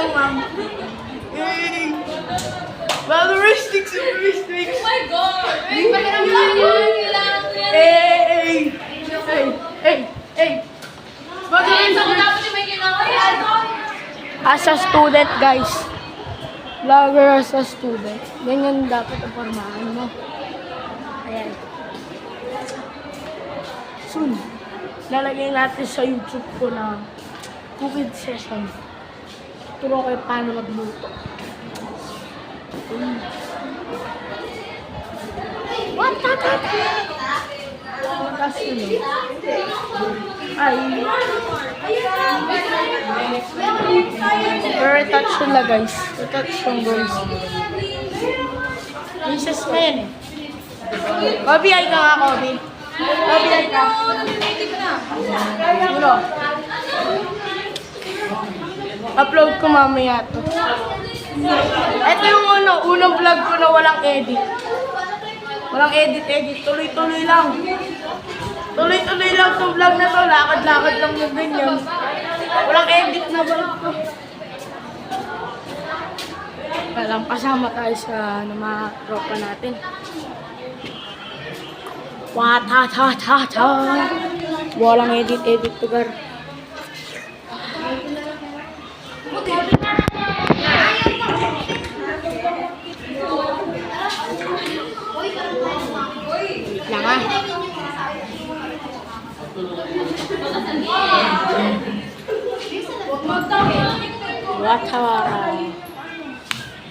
lang, ma'am. Hey! Valoristics! Oh my God! Wait, pakiram lang yan. Kailangan ko yan. Hey! Hey! Hey! Ay, sa ko dapat yung may kailangan yan. As a student, guys. Vlogger as a student. Ganyan dapat ang formahan mo. Ayan. Soon, lalagay natin sa YouTube ko na cooking session. Turo kayo paano magluto. What? Tapos yun. Ay. Pero touch yun lang, guys. Touch yung guys. Mrs. Men. Kobe, ay ka nga, Kobe. Kobe, ay ka. Sino? Upload ko mamaya to. Ito yung unang vlog ko na walang edit. Walang edit. Tuloy-tuloy lang. Tuloy-tuloy lang itong vlog na to. Lakad-lakad lang yung ganyan. Walang edit na vlog ko. Walang kasama tayo sa mga tropa natin. Wat-ha-ha-ha-ha. Walang edit to, gar. Lang ah. What?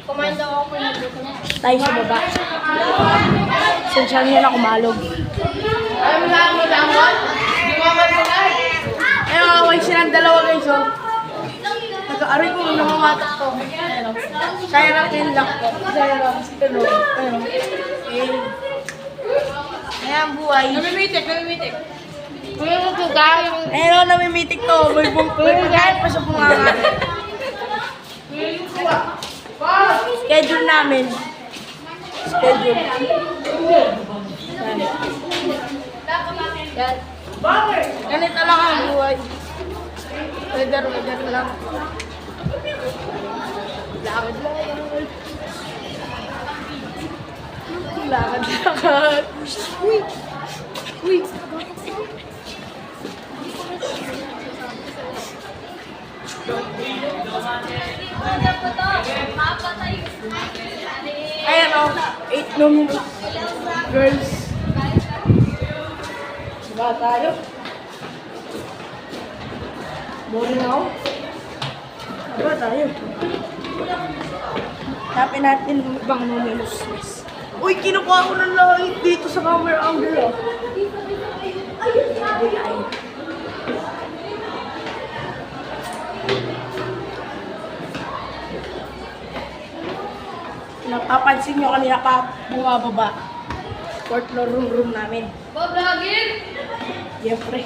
Kumain daw ako ng dito na. Tayo sa baba. Sensya niya na kumalog. Ay, mo damot? Di mo magsagal? Eh, makakaway silang dalawa guys, oh. Nag-aaray ko, namamatak ko. Ano? Kaya natin lang ko. Kaya lang, si Tulog. Ano? Kaya ang buhay. Namimitik. Kuya mo to, gawin. Eh, namimitik to. May pagkain pa sa bunganga. Schedule namin. Yan. Ganito lang ang buhay. Weather lang. Lakad. Uy. Ayan o, 8 no minutes. Girls. Diba tayo? Boring ako. Diba tayo? Tapin natin yung ibang no minutes. Uy, kinukuha ko ng langit dito sa camera angle o. Ayun. Napapansin nyo kanina pa bumababa. Fourth floor room namin. Vlogger? Siyempre.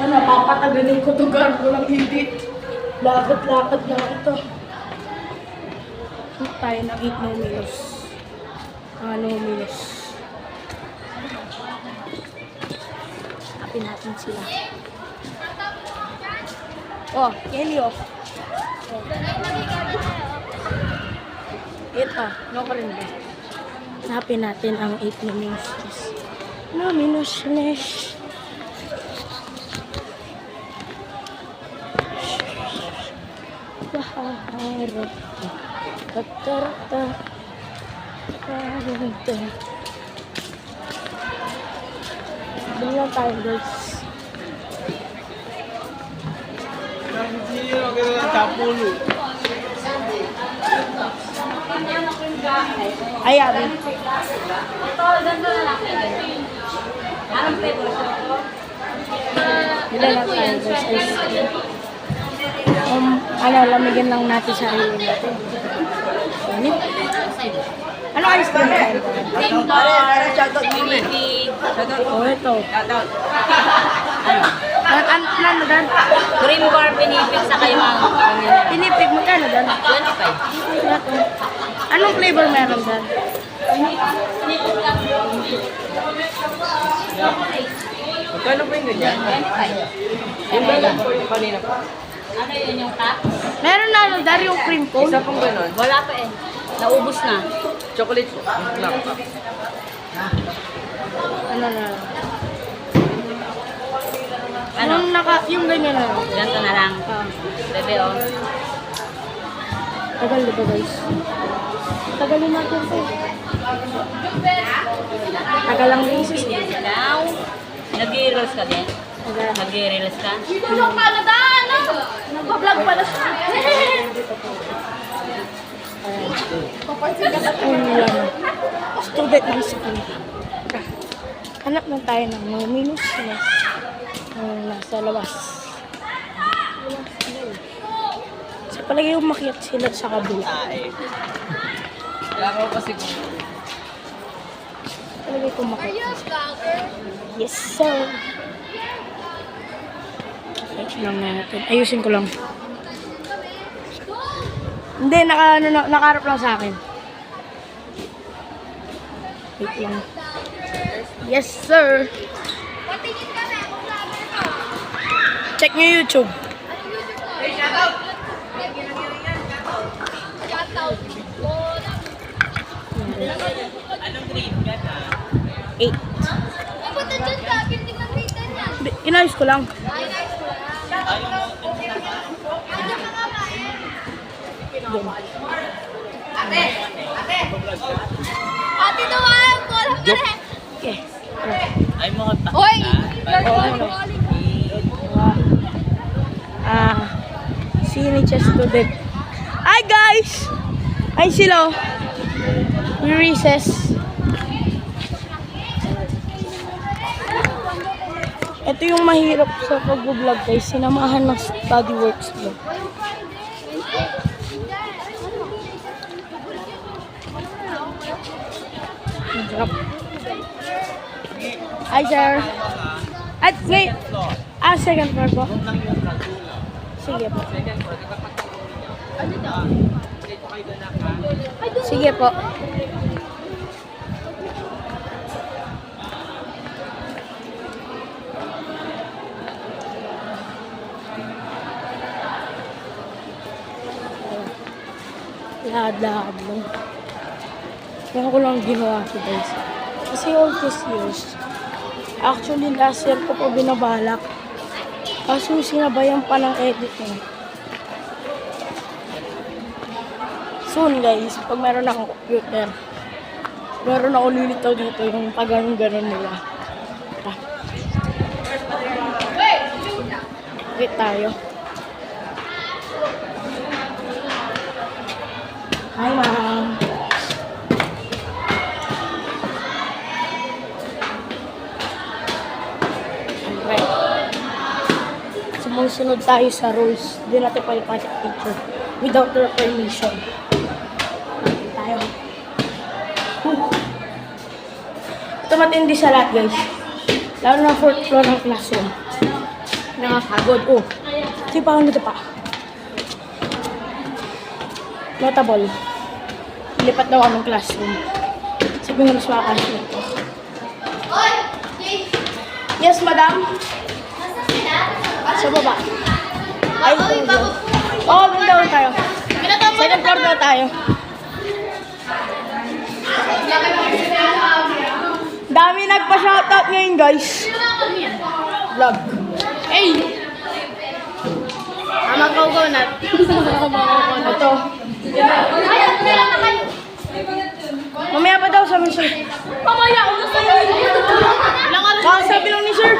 Napapatagaling ko to garbo ng edit. Lakad-lakad na ito. Tayo ng 8 no minutes. No minutes. Tapin natin sila. Oh, Kelly oh. Ito, no ka rin ba? Hanapin natin ang 8 minutes. No minutes. Baharap. Tatarata. Tatarata. Bilang tayo guys. Ay, abi. Ito, ganda na lang. Anong flavor ito? Bila lang tayo guys. Ice cream. Lamigyan lang natin sa sarili natin. Ano ice cream tayo? Oh, ito. Ano dan? Green bar, pinipig sa kayo mga Pinipig mo ka na dan? 25. Anong flavor meron dan? Magkano ba yung ganyan? 25. Yung ba lang po yung kanina pa? Ano yun yung top? Meron na ano, dari yung cream cone. Isa pong ganun. Wala pa eh. Naubos na. Chocolate lang. Ano na. Ano? Yung ganyan na. Ganito na lang. Ah. Bebe, oh. Tagal diba guys? Tagalin natin ito. Tagal lang din sis. Now, nag-i-reels ka din? Nag-i-reels ka? Tulong ka na daan! Nagpa-vlog pala siya. Student ng school. Hanap lang tayo ng mga minus na nasa labas. Sa palagi umakyat sila sa kabila. Kaya ako kasi kung Palagi umakyat. Yes sir. Wait lang natin. Ayusin ko lang. Hindi, nakaharap lang sa akin. Wait lang. Yes, sir. Check nyo YouTube. anong grade ka na? 8. Inayos ko lang. Ate, tawag ko lang ka rin. Okay. Ay mga ta. Hoy! Senior student. Hi guys! Ay sila. We recess. Ito yung mahirap sa pag-vlog guys. Sinamahan ng study works vlog. Hirap. Hi sir. At wait. Second floor po. Sige po. Sige po. Lahad-lahad lang. Kaya ko lang ginawa ko guys. Kasi all these years, actually last year ko po binabalak. Kaso sinabayan pa ng editing. Soon guys, pag meron akong computer, meron ako lilitaw dito yung pag ganon nila. Wait tayo. Hi ma'am. Alright. Sumusunod tayo sa rules. Hindi natin pa ipatid picture without their permission. Tayo. Ito matindi sa lahat guys. Lalo na 4th floor ng classroom. Nakakagod. Oh. Ito pa ano ito pa. Notable. Lipat daw ang classroom. Sabi nga mas makakasya ito. Yes, madam? Sa baba. Ay, ito. Oo, doon daw tayo. Second floor daw tayo. Dami nagpa-shoutout ngayon, guys. Vlog. Hey! Mag-go na. Ito. Mamaya pa daw sabi ni sir. Mamaya, ulo sa'yo. Sabi lang ni sir.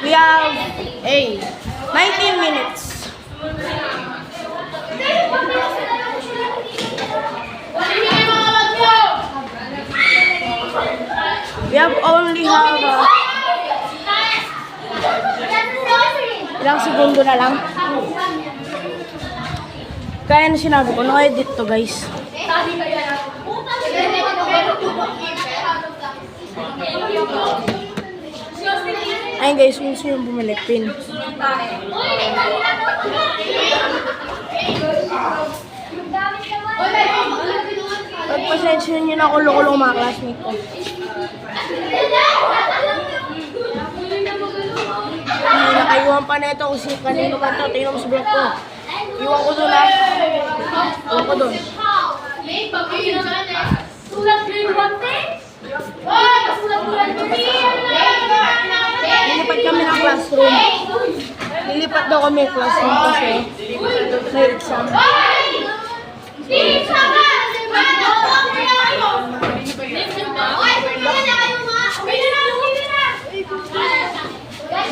We have 19 minutes. We have only ilang segundo na lang. Kaya na sinabi ko, no-edit to guys. Ayun guys, kung gusto yung bumalik, pin. Pagpasensya nyo na kulo-kulo mga classmate ko. May nakaiwan pa na ito kung kanino ba ito. Tingnan mo sa vlog ko. Iwan ko doon ha. Iwan ko doon. Lilipat kami ng classroom. Lilipat daw kami ng classroom kasi may exam.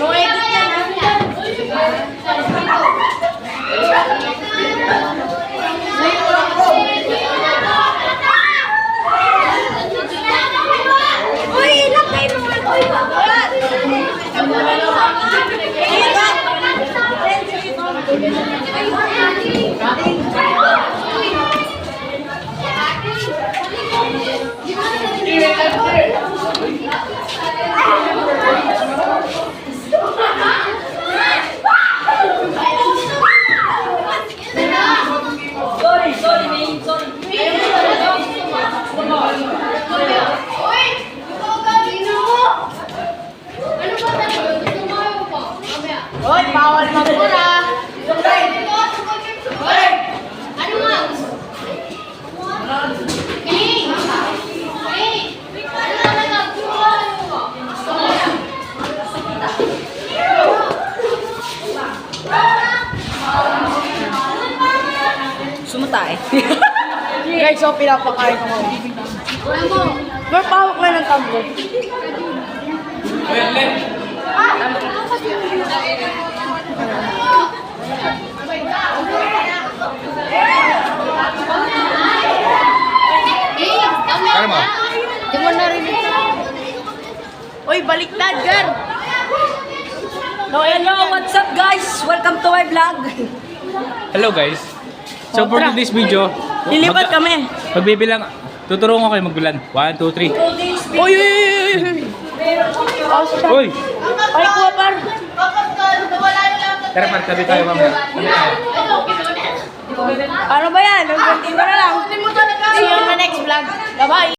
No edit yan. Uy, ilang kayo naman ko Hoy, bawal magmura. Sumatay. Guys, so pinapakain ko mo. Mer, pawak na ng tablet. Ano mo? Di mo narinig. Uy, baliktad, Gar. No, Hello, what's up guys? Welcome to my vlog. Hello guys. So for Tara. today's video, Lilipat kami. magbibilang, tuturuan ko kayo magbilan. 1, 2, 3. Uy, uy, uy, uy. Oh, siya. Uy! Ay, kuha par. Tara par, tabi tayo mamaya. Tabi tayo. Ano ba yan? Hanggang dito na lang. See you on the next vlog. Bye-bye.